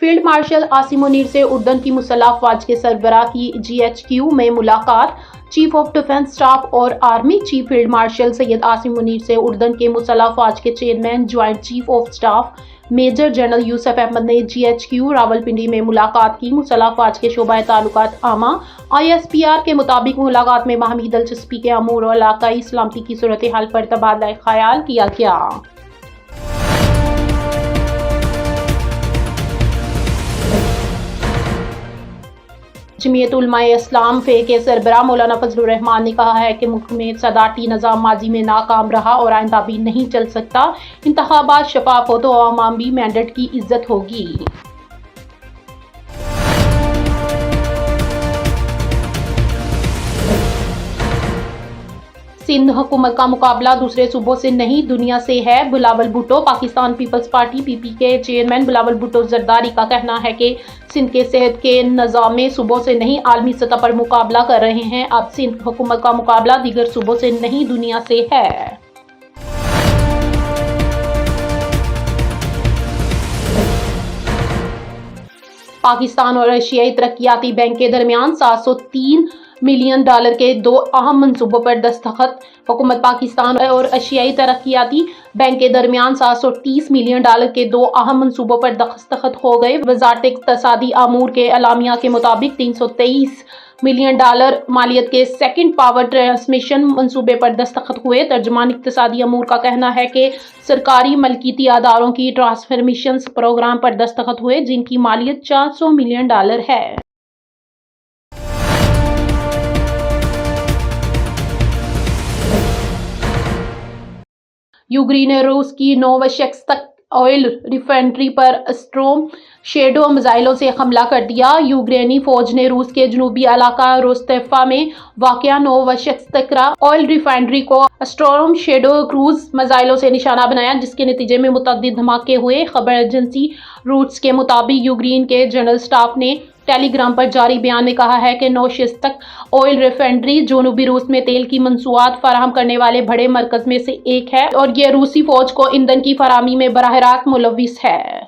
Field marshal Asim Munir से उर्दन की मुसल्लह अफवाज के सरबराह की GHQ में मुलाकात। चीफ ऑफ डिफेंस स्टाफ और army chief field marshal Syed Asim Munir से उर्दन के मुसल्लह अफवाज के chairman joint chief of staff major general Yusuf Ahmed ने GHQ रावलपिंडी में मुलाकात की। मुसल्लह अफवाज के शोबा ताल्लुकात आमा ISPR के मुताबिक मुलाकात में बाहमी दिलचस्पी के अमूर और इलाकाई सलामती की सूरत हाल पर तबादला ख्याल किया गया। जमीयत उलमाए इस्लाम फे के सरबराह मौलाना फजलुर रहमान ने कहा है कि मुल्क में सदारती निज़ाम माजी में नाकाम रहा और आइंदा भी नहीं चल सकता। इंतखाबात शफाफ हो तो अवामी मैंडेट की इज्जत होगी। सिंध हुकूमत का मुकाबला दूसरे सूबों से नहीं दुनिया से है। Bilawal Bhutto. Pakistan peoples party PP के चेयरमैन बिलावल भुट्टो जरदारी का कहना है कि सिंध के सेहत के निज़ाम सूबों से नहीं आलमी सतह पर मुकाबला कर रहे हैं। अब सिंध हुकूमत का मुकाबला दीगर सूबों से नहीं दुनिया से है। पाकिस्तान और एशियाई तरक्याती बैंक के दरमियान $703 मिलियन के दो अहम मंसूबों पर दस्तखत। हुकूमत पाकिस्तान और एशियाई तरक्याती बैंक के दरमियान $730 मिलियन के दो अहम मंसूबों पर दस्तखत हो गए। वजारत इक़्तिसादी अमूर के एलामिया के मुताबिक $323 मिलियन मालियत के सेकंड पावर ट्रांसमिशन मंसूबे पर दस्तखत हुए। तर्जुमान इक़्तिसादी अमूर का कहना है कि सरकारी मलकीती अदारों की ट्रांसफॉर्मेशन प्रोग्राम पर दस्तखत हुए जिनकी मालियत $400 मिलियन है। यूक्रेन ने रूस की नोवाशेक्स्क ऑयल रिफाइनरी पर स्टॉर्म शैडो मिसाइलों से हमला कर दिया। यूक्रेनी फौज ने रूस के जनूबी इलाका रोस्तेफा में वाक़या नोवाशेक्स्क ऑयल रिफाइनरी को स्टॉर्म शैडो क्रूज मिसाइलों से निशाना बनाया, जिसके नतीजे में मुतअद्दिद धमाके हुए। खबर एजेंसी रूट्स के मुताबिक यूक्रेन के जनरल स्टाफ ने टेलीग्राम पर जारी बयान में कहा है कि नोवाशेक्स्क ऑयल रिफाइनरी जनूबी रूस में तेल की मंसूआत फराहम करने वाले बड़े मरकज में से एक है और यह रूसी फौज को ईंधन की फराहमी में बराह रास्त मुलव्विस है।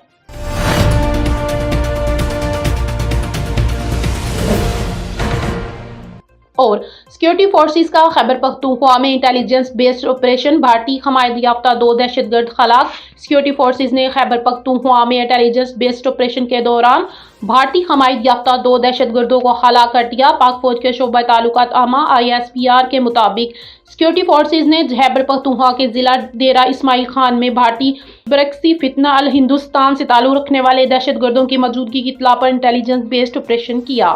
और सिक्योरिटी फोर्सेस का खैबर पख्तूनख्वा में इंटेलिजेंस बेस्ड ऑपरेशन। भारतीय हमायत याफ्ता 2 दहशतगर्द खलाक। सिक्योरिटी फोर्सेस ने खैबर पख्तूनख्वा में इंटेलिजेंस बेस्ड ऑपरेशन के दौरान भारतीय हमायत याफ्ता 2 दहशतगर्दों को हलाक कर दिया। पाक फौज के शोबा ताल्लुकात आमा ISPR के मुताबिक सिक्योरिटी फोर्सेस ने खैबर पख्तूनख्वा के जिला डेरा इस्माइल खान में भारतीय ब्रक्सी फितना अल हिंदुस्तान से ताल्लुक रखने वाले दहशतगर्दों की मौजूदगी की इत्तला पर इंटेलिजेंस बेस्ड ऑपरेशन किया।